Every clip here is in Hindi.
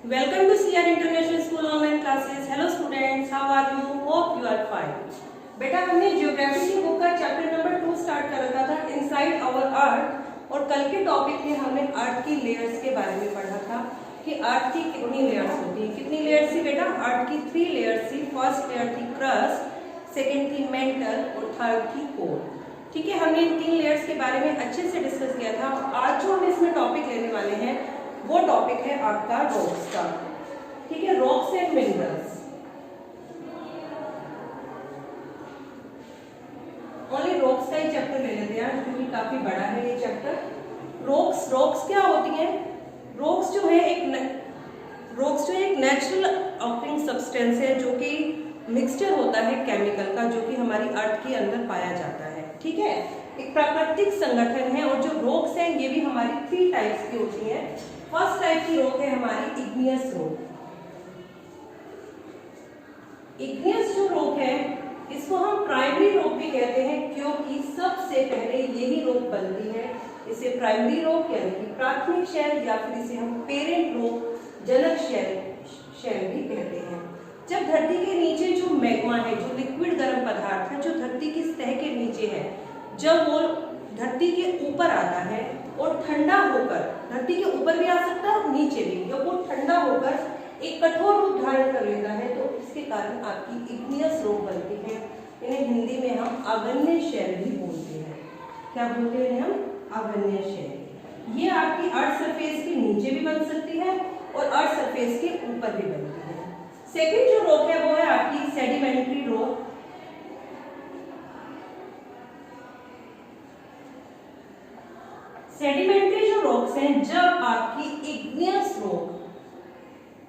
Welcome to CR International School online classes. Hello students, how are you? Hope you are fine. बेटा हमने ज्योग्राफी की बुक का चैप्टर नंबर 2 स्टार्ट कर रखा था इनसाइड आवर अर्थ, और कल के टॉपिक में हमने अर्थ की लेयर्स के बारे में पढ़ा था कि अर्थ की कितनी लेयर्स होती है। कितनी लेयर्स थी बेटा? अर्थ की 3 लेयर्स थी। फर्स्ट लेयर थी क्रस्ट, सेकेंड थी मेंटल और थर्ड थी कोर। ठीक है, हमने इन 3 लेयर्स के बारे में अच्छे से डिस्कस किया था। आज जो हम इसमें टॉपिक लेने वाले हैं वो टॉपिक है आपका रॉक्स का। ठीक है, rocks and minerals. Only rocks का ही चैप्टर ले लेते हैं क्योंकि काफी बड़ा है ये चैप्टर। रॉक्स क्या होती है? रॉक्स जो है एक नेचुरल ऑकरिंग सब्सटेंस है जो कि मिक्सचर होता है केमिकल का, जो कि हमारी अर्थ के अंदर पाया जाता है। ठीक है, एक प्राकृतिक संगठन है। और जो रॉक्स हैं ये भी हमारी 3 टाइप्स की होती हैं। फर्स्ट टाइप की रॉक है हमारी इग्नियस रॉक। इग्नियस जो रॉक है इसको हम प्राइमरी रॉक भी कहते हैं क्योंकि सबसे पहले यही रॉक बनती है। इसे प्राइमरी रॉक यानी कि प्राथमिक शैल, या फिर इसे हम पेरेंट रॉक, जनक शैल भी कहते हैं। जब धरती के नीचे जो मैग्मा है, जो लिक्विड गर्म पदार्थ है, जो धरती की सतह के नीचे है, जब वो धरती के ऊपर आता है और ठंडा होकर, धरती के ऊपर भी आ सकता है और नीचे भी, जब वो ठंडा होकर एक कठोर रूप धारण कर लेता है तो इसके कारण आपकी इग्नियस रॉक बनती है। इन्हें हिंदी में हम आग्नेय शैल भी बोलते हैं। क्या बोलते हैं हम? आग्नेय शैल। ये आपकी अर्थ सरफेस के नीचे भी बन सकती है और अर्थ सरफेस के ऊपर भी बनती है। सेकेंड जो रॉक है वो है आपकी सेडिमेंट्री रॉक। सेडिमेंट्री जो रॉक्स हैं, जब आपकी इग्नियस रॉक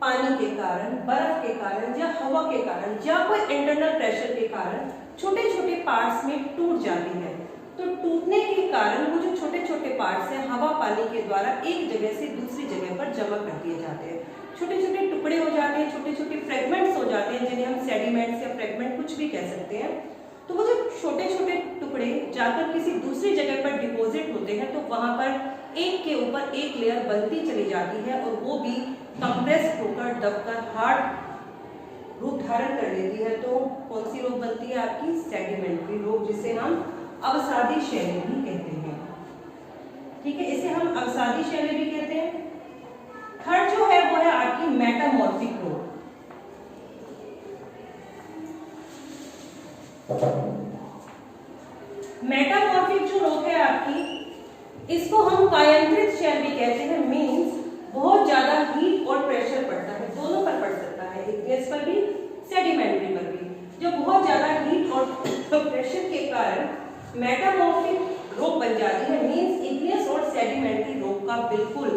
पानी के कारण, बर्फ के कारण या हवा के कारण या कोई इंटरनल प्रेशर के कारण छोटे छोटे पार्ट्स में टूट जाती है, तो टूटने के कारण वो जो छोटे छोटे पार्ट्स हैं हवा पानी के द्वारा एक जगह से दूसरी जगह पर जमा कर दिए जाते हैं। छोटे छोटे टुकड़े हो जाते हैं, छोटे छोटे फ्रेगमेंट्स हो जाते हैं, जिन्हें हम सेडिमेंट्स या फ्रेगमेंट कुछ भी कह सकते हैं। तो वो जब छोटे छोटे टुकड़े जाकर किसी दूसरी जगह पर डिपॉजिट होते हैं तो वहां पर एक के ऊपर एक लेयर बनती चली जाती है और वो भी कंप्रेस्ड होकर दबकर हार्ड रूप धारण कर लेती है। तो कौन सी रॉक बनती है? आपकी सेडिमेंट्री रॉक, जिसे हम अवसादी शैलें भी कहते हैं। ठीक है, इसे हम अवसादी शैलें भी कहते हैं। थर्ड जो है वो है आपकी मेटामॉर्फिक रॉक। मेटामॉर्फिक जो रॉक है आपकी, इसको हम कायांतरित शैल भी कहते हैं। मींस बहुत ज्यादा हीट और प्रेशर पड़ता है, दोनों पर पड़ सकता है, इग्नियस पर भी, सेडिमेंट्री पर भी। जब बहुत ज्यादा हीट और प्रेशर के कारण मेटामॉर्फिक रॉक बन जाती है, मींस इग्नियस और सेडिमेंट्री रॉक का बिल्कुल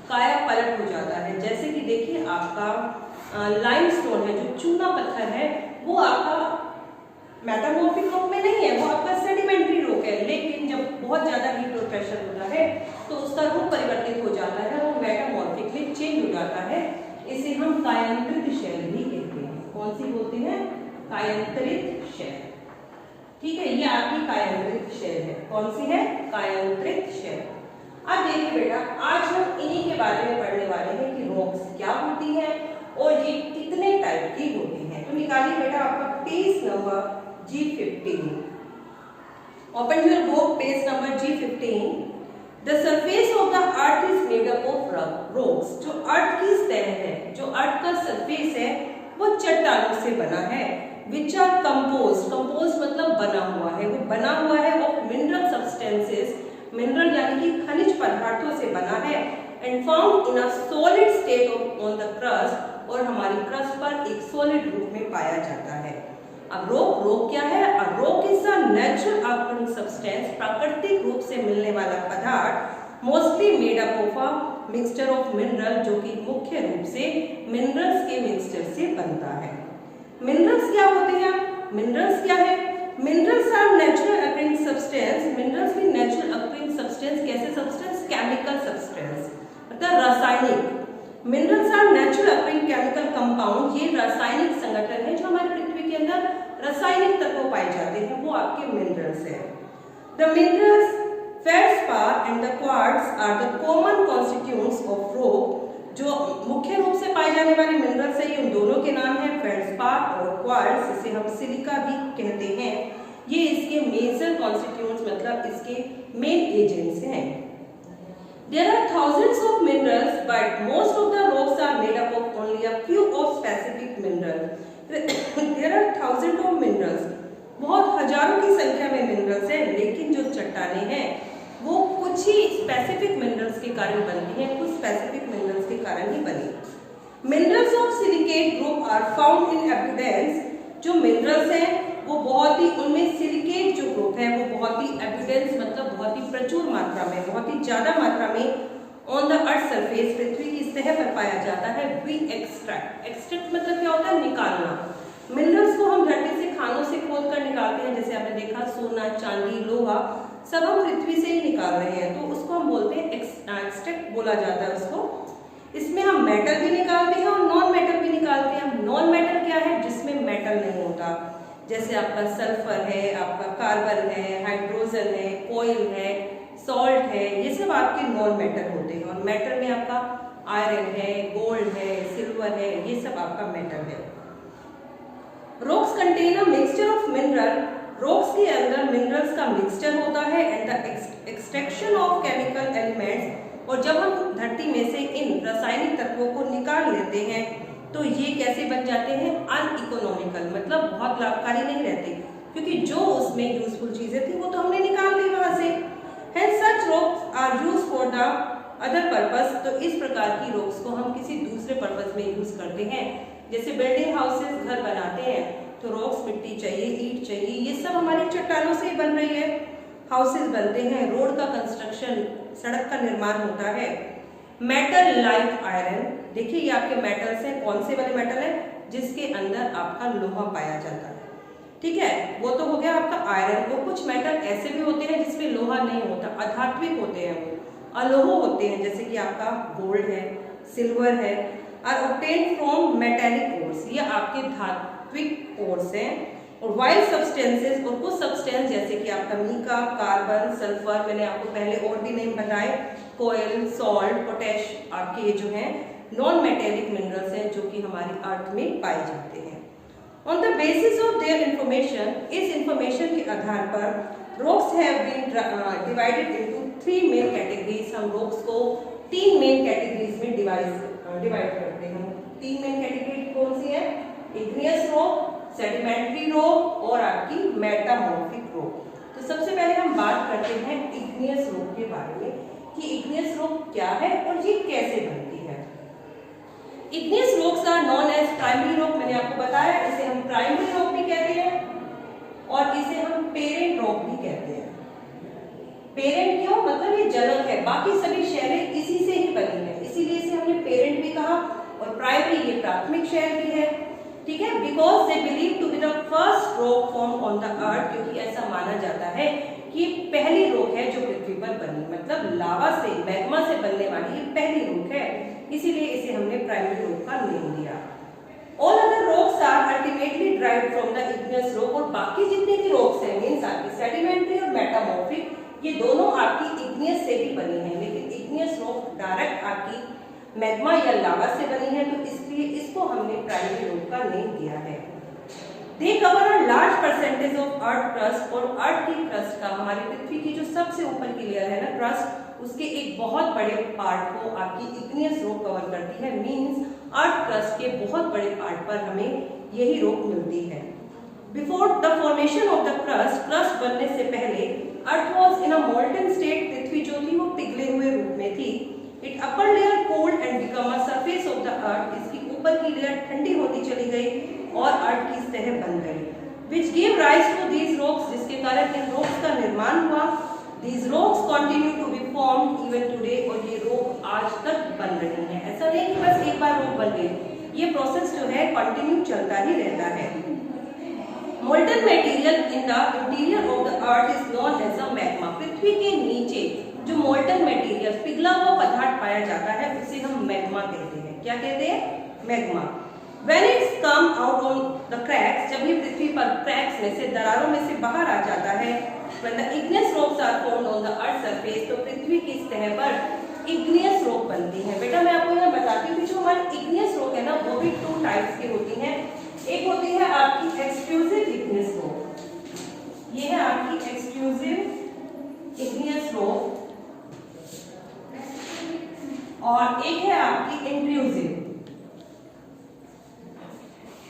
काया पलट हो जाता है। जैसे कि देखिए आपका लाइमस्टोन है, जो चूना पत्थर है, वो आपका मेटामॉर्फिक रॉक में नहीं है, वो आपका सेडिमेंट्री रॉक है। लेकिन जब बहुत ज्यादा हीट और प्रेशर होता है तो उसका रूप परिवर्तित हो जाता है, वो मेटामॉर्फिक में चेंज हो जाता है। इसे हम कायांतरित शैल भी कहते हैं। कौन सी बोलते हैं? कायांतरित शैल। ठीक है, ये आपकी कायांतरित शैल है। कौन सी है? कायांतरित शैल। अब देखिए बेटा, आज हम इन्हीं के बारे में पढ़ने वाले हैं कि रॉक्स क्या होती है और ये कितने टाइप की होती है। तो निकालिए बेटा आपका page number G15. Open your book, page number G15. The surface of the earth is made up of rocks. जो अर्थ की सतह है, जो अर्थ का सरफेस है, वो चट्टानों से बना है। Which are composed मतलब बना हुआ है, वो बना हुआ है of mineral substances, मिनरल यानी कि खनिज पदार्थों से बना है, and found in a solid state on the crust, और हमारी क्रस्ट पर एक सॉलिड रूप में पाया जाता है। अब रॉक क्या है? Rock is a natural occurring substance, प्राकृतिक रूप से मिलने वाला पदार्थ, mostly made up of a mixture of mineral, जो कि मुख्य रूप से मिनरल्स के मिक्सचर से बनता है। मिनरल्स क्या होते हैं? मिनरल्स क्या है? Minerals are natural occurring substance. Minerals भी नेचुरल ऑकरिंग सब्सटेंस। कैसे सब्सटेंस? केमिकल सब्सटेंस, मतलब रासायनिक। Minerals are natural occurring chemical compound. ये रासायनिक संगठन है जो हमारी पृथ्वी के अंदर रासायनिक तत्व पाए जाते हैं, वो आपके मिनरल्स हैं। The minerals feldspar and the quartz are the common constituents of rock. जो मुख्य रूप से पाए जाने वाले मिनरल्स हैं, उन दोनों के नाम हैं फेल्डस्पार और क्वार्ट्ज, इसे हम सिलिका भी कहते हैं। ये इसके मेजर कॉन्स्टिट्यूएंट्स मतलब इसके मेन एजेंट्स हैं। There are thousands of minerals, but most of the rocks are made up of only a few of specific minerals. There are thousands of minerals. बहुत हजारों की संख्या में मिनरल्स हैं, लेकिन जो चट्टानें हैं वो कुछ ही स्पेसिफिक मिनरल्स के कारण बनती हैं, कुछ स्पेसिफिक मिनरल्स के कारण ही बनी। Minerals of silicate group are found in evidence. जो मिनरल्स हैं वो बहुत ही, उनमें सिलिकेट जो ग्रुप है वो बहुत ही एविडेंस मतलब बहुत ही प्रचुर मात्रा में, बहुत ही ज्यादा मात्रा में ऑन द अर्थ सरफेस, पृथ्वी की सतह पर पाया जाता है। वी एक्सट्रैक्ट, एक्सट्रैक्ट मतलब क्या होता है? निकालना। मिनरल्स को हम धरती से खानों से खोद कर निकालते हैं, जैसे आपने देखा सोना, चांदी, लोहा सब हम पृथ्वी से ही निकाल रहे हैं, तो उसको हम बोलते हैं एक्सट्रैक्ट बोला जाता है उसको। इसमें हम मेटल भी निकालते हैं और नॉन मेटल भी निकालते हैं। नॉन मेटल क्या है? जिसमें मेटल नहीं होता, जैसे आपका सल्फर है, आपका कार्बन है, हाइड्रोजन है, कोयल है, सॉल्ट है, ये सब आपके नॉन मेटल होते हैं। और मेटल में आपका आयरन है, गोल्ड है, सिल्वर है, ये सब आपका मेटल है। Rocks contain a mixture of mineral. Rocks के अंदर मिनरल्स का मिक्सचर होता है and the extraction of chemical elements. और जब हम धरती में से इन रासायनिक तत्वों को निकाल लेते हैं तो ये कैसे बन जाते हैं? अनइकोनॉमिकल, मतलब बहुत लाभकारी नहीं रहते, क्योंकि जो उसमें यूजफुल चीजें थी वो तो हमने निकाल ली वहां से। Hence such rocks are used for the other purpose। तो इस प्रकार की रॉक्स को हम किसी दूसरे पर्पस में यूज करते हैं, जैसे बिल्डिंग हाउसेस, घर बनाते हैं तो रॉक्स, मिट्टी चाहिए, ईंट चाहिए, ये सब हमारी चट्टानों से ही बन रही है। हाउसेस बनते हैं, रोड का कंस्ट्रक्शन, सड़क का निर्माण होता है। मेटल लाइक आयरन, देखिए ये आपके मेटल्स हैं, कौन से वाले मेटल है? जिसके अंदर आपका लोहा पाया जाता है, ठीक है, वो तो हो गया आपका आयरन। और कुछ मेटल ऐसे भी होते हैं जिसमें लोहा नहीं होता, अधात्विक होते हैं, वो अलोह होते हैं, जैसे कि आपका गोल्ड है, सिल्वर है। Are obtained from metallic ores, ये आपके धात्विक ओर्स हैं। और वाइल्ड सब्सटेंसेस, और कुछ सब्सटेंस जैसे कि आपका मीका, कार्बन, सल्फर, मैंने आपको पहले और भी नेम बताए, कोयल, सॉल्ट, पोटेश, आपके जो हैं नॉन मेटेलिक मिनरल्स हैं जो कि हमारी अर्थ में पाए जाते हैं। On the basis of their information, इस इंफॉर्मेशन के आधार पर rocks have been divided into 3 main categories. हम रॉक्स को 3 मेन कैटेगरीज में डिवाइड करते हैं। 3 मेन कैटेगरी कौन सी है? इग्नियस रॉक, सेडिमेंट्री रॉक और आपकी मेटामॉर्फिक रॉक। तो सबसे पहले हम बात करते हैं इग्नियस रॉक के बारे में कि इग्नियस रॉक क्या है और ये कैसे बनती है। Igneous rocks are known as primary rock, मैंने आपको बताया, इसे हम प्राइमरी रॉक भी कहते हैं और इसे हम पेरेंट रॉक भी कहते हैं। पेरेंट क्यों? मतलब ये जनक है, बाकी सभी शैलें इसी से ही बनी है, इसीलिए इसे हमने पेरेंट भी कहा। और प्राइमरी ये प्राथमिक शैल भी है, ठीक है, because they believe to be the first rock form on the earth, क्योंकि ऐसा माना जाता है कि पहली रॉक है जो पृथ्वी पर बनी, मतलब लावा से, मैग्मा से बनने वाली ये पहली रॉक है, इसीलिए इसे हमने प्राइमरी रॉक का नेम दिया। All other rocks are ultimately derived from the igneous rock. और बाकी जितने भी रॉक्स हैं, मींस आपकी सेडिमेंट्री और मेटामॉर्फिक, ये दोनों आपकी इग्नियस से भी बनी है, लेकिन इग्नियस रॉक डायरेक्ट आपकी मैग्मा या लावा से बनी है, तो इसलिए इसको हमने प्राइमरी रॉक का नेम दिया है। They cover a large percentage of earth crust, और अर्थ की क्रस्ट का, हमारी पृथ्वी की जो सबसे ऊपर की लेयर है ना क्रस्ट, उसके एक बहुत बड़े पार्ट को आपकी इग्नियस रॉक कवर करती है। मींस अर्थ क्रस्ट के बहुत बड़े पार्ट पर हमें यही रॉक मिलती है। Before the formation of the crust, crust बनने से पहले earth was in a molten state, पृथ्वी जो थी वो पिघले हुए रूप में थी। It upper layer cold and become a surface of the earth, इसकी ऊपर की लेयर ठंडी होती चली गई और अर्थ की सतह बन गई, which gave rise to these rocks, जिसके कारण इन रॉक्स का निर्माण हुआ। These rocks continue to be formed even today, और ये रॉक आज तक बन रही हैं। ऐसा नहीं कि बस एक बार रॉक बन गई, ये प्रोसेस जो है कंटिन्यू चलता ही रहता है। Molten material in the interior of the earth is known as a magma। पृथ्वी के नीचे जो मोल्टन मटेरियल, पिघला हुआ पदार्थ पाया जाता है, उसे हम मैग्मा कहते हैं। क्या कहते हैं? Magma. When it's come out on the cracks, जब ये पृथ्वी पर क्रैक्स में से, दरारों में से बाहर आ जाता है, when the igneous rocks are formed on the earth surface, तो पृथ्वी की सतह पर इग्नियस रॉक बनती है। बेटा मैं आपको यहाँ बताती हूँ कि जो हमारी इग्नियस रॉक है ना वो भी 2 टाइप्स की होती हैं। एक होती है आपकी एक्सक्लूसिव इग्नियस रॉक, ये है आपकी एक्सक्लूसिव इग्नियस रॉक, और एक है आपकी इंट्रूसिव।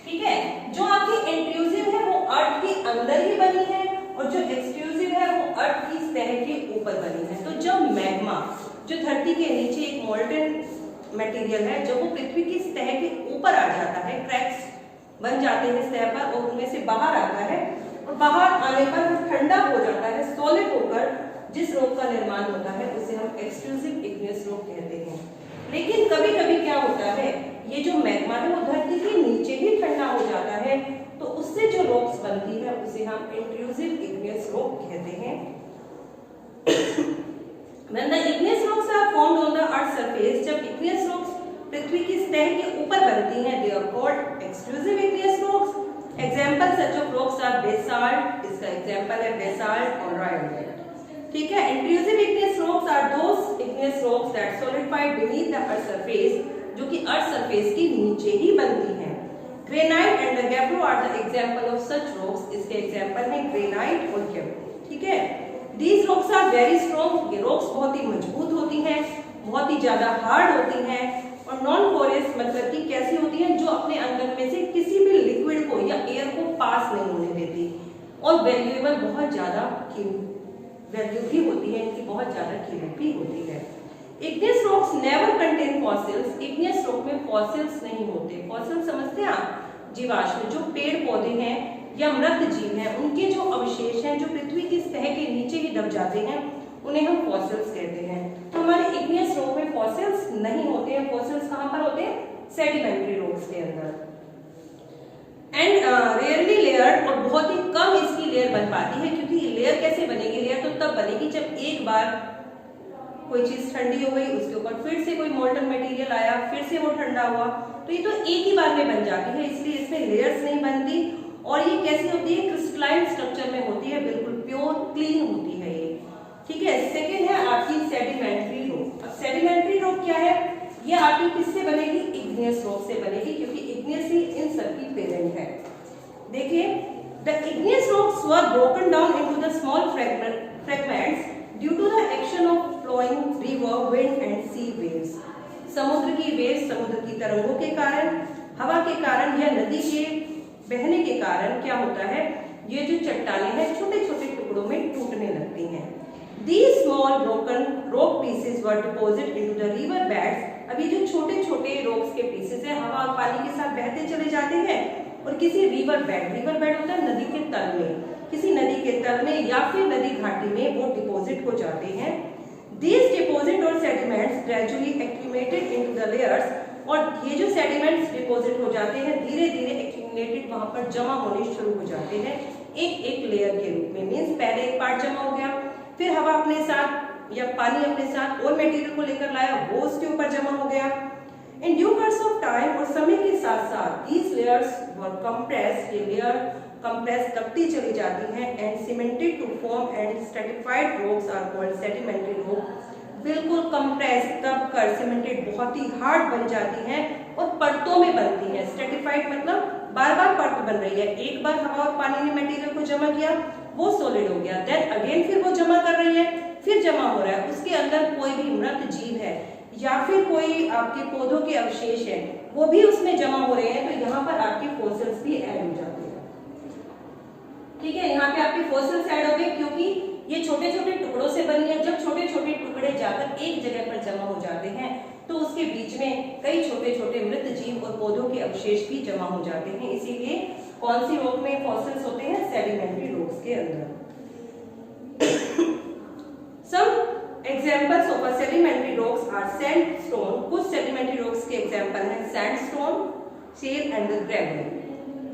ठीक है, जो आपकी इंट्रूसिव है वो अर्थ के अंदर ही बनी है और जो एक्सक्लूसिव है वो अर्थ की सतह के ऊपर बनी है। तो जब मैग्मा जो धरती के नीचे एक मोल्टन मटेरियल है, जब वो पृथ्वी की सतह के ऊपर आ जाता है, क्रैक्स बन जाते हैं सतह पर और उनमें से बाहर आता है और बाहर आने पर वो ठंडा हो जाता है, सॉलिड होकर जिस रॉक का निर्माण होता है उसे हम एक्सक्लूसिव इग्नियस रॉक कहते हैं। लेकिन कभी कभी क्या होता है, ये जो मैग्मा है वो धरती के नीचे ही ठंडा हो जाता है, तो उससे जो रॉक्स बनती है उसे हम इंट्रूसिव इग्नियस रॉक कहते हैं। When the igneous rocks are formed on the earth's surface, जब igneous rocks पृथ्वी की सतह के ऊपर बनती हैं, they are called exclusive igneous rocks. Example such of rocks are basalt, इसका example है basalt और rhyolite. ठीक है, intrusive igneous rocks are those igneous rocks that solidified beneath the earth's surface, जो कि अर्थ सरफेस के नीचे ही बनती हैं। Granite and the gabbro are the example of such rocks, इसके एग्जांपल हैं ग्रेनाइट और गैब्रो। ठीक है, These rocks are very strong, ये रॉक्स बहुत ही मजबूत होती हैं, बहुत ही ज्यादा हार्ड होती हैं और नॉन पोरस मतलब कि कैसी होती हैं, जो अपने अंदर में से किसी भी लिक्विड को या एयर को पास नहीं होने देती और वैल्यूएबल बहुत ज्यादा वैल्यू भी होती है, इनकी बहुत ज्यादा कीमत भी होती है। Igneous rocks never contain fossils, igneous rock में फॉसिल्स नहीं होते। फॉसिल समझते हैं आप, जीवाश्म, जो पेड़ पौधे हैं या मृत जीव हैं, उनके जो अवशेष हैं जो पृथ्वी की सतह के नीचे ही दब जाते हैं, उन्हें हम फॉसिल्स कहते हैं। तो हमारे इग्नियस रॉक में फॉसिल्स नहीं होते हैं। फॉसिल्स कहाँ पर होते हैं? सेडिमेंट्री रॉक्स के अंदर। एंड रेयरली लेयर, और बहुत ही कम इसकी लेयर बन पाती है, क्योंकि लेयर कैसे बनेगी? लेयर तो तब बनेगी जब एक बार कोई चीज ठंडी हो गई, उसके ऊपर फिर से कोई मोल्टन मटेरियल आया, फिर से वो ठंडा हुआ, तो ये तो एक ही बार में बन जाती है, इसलिए इसमें लेयर्स नहीं बनती। और ये कैसी होती है? क्रिस्टलाइन स्ट्रक्चर में होती है, बिल्कुल प्योर क्लीन होती है ये। ठीक है, सेकेंड है आपकी सेडिमेंट्री रॉक। अब सेडिमेंट्री रॉक क्या है? ये आपकी किससे बनेगी? इग्नियस रॉक से बनेगी, क्योंकि इग्नियस ही इन सबकी पेरेंट है। देखिए, the igneous rocks were broken down into the small fragments due to the action of flowing river, wind and sea waves. समुद्र की वेव्स, समुद्र की तरंगों के कारण, हवा के कारण या नदी के बहने के कारण क्या होता है, ये जो चट्टानें हैं छोटे छोटे टुकड़ों में टूटने लगती हैं। These small broken rock pieces were deposited into the river beds. अब ये जो छोटे छोटे रॉक्स के पीसेस हैं, हवा और पानी के साथ बहते चले जाते हैं और किसी रिवर बेड होता है नदी के तल में, किसी नदी के तल में या फिर नदी घाटी में वो डिपॉजिट हो जाते हैं। These deposit और sediments gradually accumulated into the layers, और ये जो सेडिमेंट्स डिपॉजिट हो जाते हैं धीरे धीरे एक्यूमुलेटेड वहां पर जमा होने शुरू हो जाते हैं एक एक लेयर के रूप में। मींस पहले एक पार्ट जमा हो गया, फिर हवा अपने साथ या पानी अपने साथ और मटेरियल को लेकर लाया, वो उसके ऊपर जमा हो गया। In due course of time, और समय के साथ साथ दीज लेयर्स वर कंप्रेस्ड, ये लेयर कंप्रेस करती चली जाती हैं and cemented to form and stratified rocks are called sedimentary rock. बिल्कुल कंप्रेस तब कर सीमेंटेड बहुत ही हार्ड बन जाती हैं और परतों में बनती हैं। स्ट्रेटिफाइड मतलब बार बार परत बन रही है, एक बार हवा और पानी ने मटेरियल को जमा किया, वो सॉलिड हो गया, देन अगेन फिर वो जमा कर रही है, फिर जमा हो रहा है, उसके अंदर कोई भी मृत जीव है या फिर कोई आपके पौधों के अवशेष है वो भी उसमें जमा हो रहे हैं, तो यहाँ पर आपके फॉसिल्स भी ऐड हो जाते हैं। ठीक है, यहाँ पे आपके फॉसिल्स ऐड हो गए क्योंकि ये छोटे छोटे टुकड़ों से बनी है। जब छोटे छोटे टुकड़े जाकर एक जगह पर जमा हो जाते हैं तो उसके बीच में कई छोटे छोटे मृत जीव और पौधों के अवशेष भी जमा हो जाते हैं। इसीलिए कौन सी रॉक में फॉसिल्स होते हैं? सेडिमेंट्री रॉक्स के अंदर। Some examples of sedimentary rocks are sandstone. कुछ सेडिमेंट्री रॉक्स के एग्जांपल हैं sandstone, shale and gravel.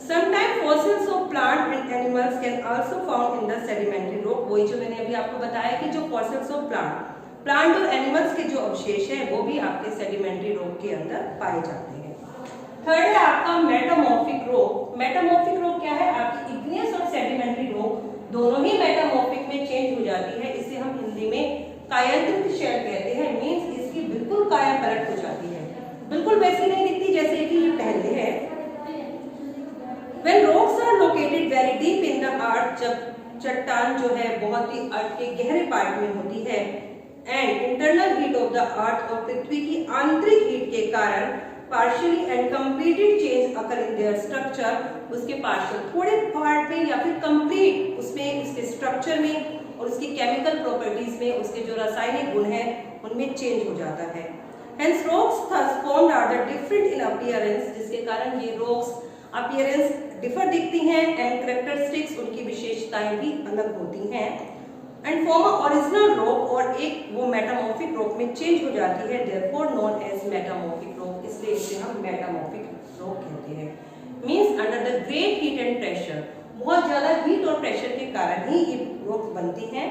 Sometimes fossils of plant and animals can also found in the sedimentary rock। वही जो मैंने अभी आपको बताया कि जो fossils of प्लांट और एनिमल्स के जो अवशेष हैं वो भी आपके सेडिमेंट्री रॉक के अंदर पाए जाते हैं। थर्ड है आपका मेटामॉर्फिक रॉक। मेटामॉर्फिक रॉक क्या है? आपकी इग्नियस और सेडिमेंट्री रॉक दोनों ही मेटामॉर्फिक में चेंज हो जाती है। इसे हम हिंदी में कायांत्रित शेल कहते हैं। मींस इसकी बिल्कुल काया पलट हो जाती है, बिल्कुल वैसी नहीं दिखती जैसे कि ये पहले है। When rocks are located very deep in the earth, जब चट्टान जो है बहुत ही अर्थ के गहरे पार्ट में होती है, and internal heat of the अर्थ, और पृथ्वी की आंतरिक हीट के कारण partially and completed change occur in their structure, उसके पार्शियल थोड़े पार्ट में या फिर कंप्लीट उसमें उसके स्ट्रक्चर में और उसकी केमिकल प्रॉपर्टीज में, उसके जो रासायनिक गुण हैं उनमें चेंज हो जाता है। Hence rocks thus formed are the different in appearance, जिसके कारण ये rocks अपीयरेंस डिफर दिखती हैं एंड कैरेक्टरिस्टिक्स उनकी विशेषताएं भी अलग होती हैं, एंड फॉर्म ओरिजिनल रॉक, और एक वो मेटामॉर्फिक रॉक में चेंज हो जाती है, therefore known as metamorphic rock, इसलिए इसे हम मेटामॉर्फिक रॉक कहते हैं। Means under the great heat and pressure, बहुत ज्यादा हीट और प्रेशर के कारण ही ये रॉक्स बनती हैं।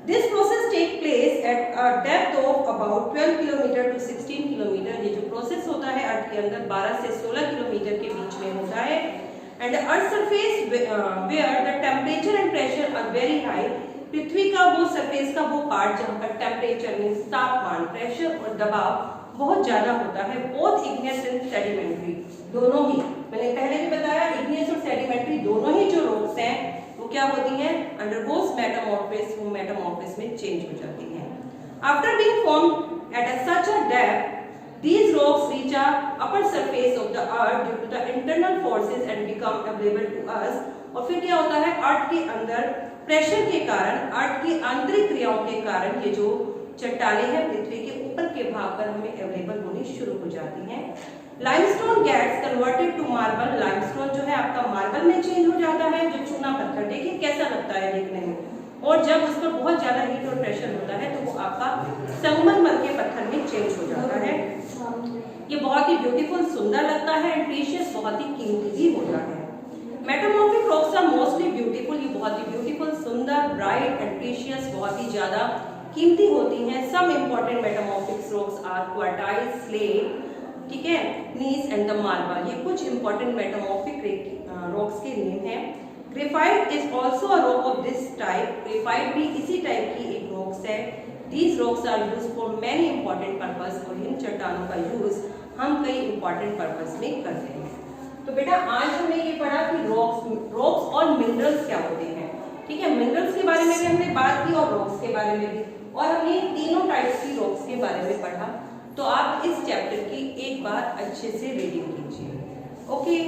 This process take place at a depth of about 12 kilometre to 16 kilometre. ये जो प्रोसेस होता है अर्थ के अंदर 12 से 16 किलोमीटर के बीच में होता है। And the earth surface where the temperature and pressure are very high, पृथ्वी का वो सरफेस का वो पार्ट जहाँ पर टेम्परेचर मीन्स तापमान, प्रेशर और दबाव बहुत ज्यादा होता है। बोथ इग्नियस एंड सेडिमेंट्री, दोनों ही, मैंने पहले भी बताया इग्नियस और सेडिमेंट्री दोनों ही जो रॉक्स हैं वो क्या होती हैं, अंडरगोस मेटामॉर्फिस, वो मेटामॉर्फिस में चेंज हो जाती हैं। After being formed at such a depth, these rocks reach a upper surface of the earth due to the internal forces and become available to us। और फिर क्या होता है, अर्थ के अंदर प्रेशर के कारण, अर्थ की आंतरिक क्रियाओं के कारण ये जो चट्टानें हैं पृथ्वी के ऊपर के भाग पर हमें अवेलेबल होनी शुरू हो जाती हैं। Limestone gets converted to marble, limestone जो है आपका मार्बल में चेंज हो जाता है, जो चूना पत्थर, देखिए कैसा लगता है देखने में, और जब उस पर बहुत ज्यादा हीट और प्रेशर होता है तो वो आपका संगमरमर के पत्थर में चेंज हो जाता है। ये बहुत ही ब्यूटीफुल, सुंदर लगता है एंड प्रीशियस, बहुत ही कीमती भी होता है। Metamorphic rocks are mostly beautiful, ये बहुत ही ब्यूटीफुल, सुंदर, ब्राइट एंड प्रीशियस, बहुत ही ज्यादा कीमती होती हैं। Some important metamorphic rocks are quartzite, slate, ठीक है, नीस एंड द मार्बल, ये कुछ इंपॉर्टेंट मेटामॉर्फिक रॉक्स के नेम हैं। Graphite is also a rock of this type, graphite भी इसी टाइप की एक रॉक्स है। These rocks are used for many important purpose, और इन चट्टानों का यूज हम कई इंपॉर्टेंट पर्पस में करते हैं। तो बेटा आज हमने ये पढ़ा कि रॉक्स और मिनरल्स क्या होते हैं, ठीक है, मिनरल्स के बारे में भी हमने बात की और रॉक्स के बारे में भी, और हमने तीनों टाइप्स की रॉक्स के बारे में पढ़ा। तो आप इस चैप्टर की एक बार अच्छे से रीडिंग कीजिए। ओके।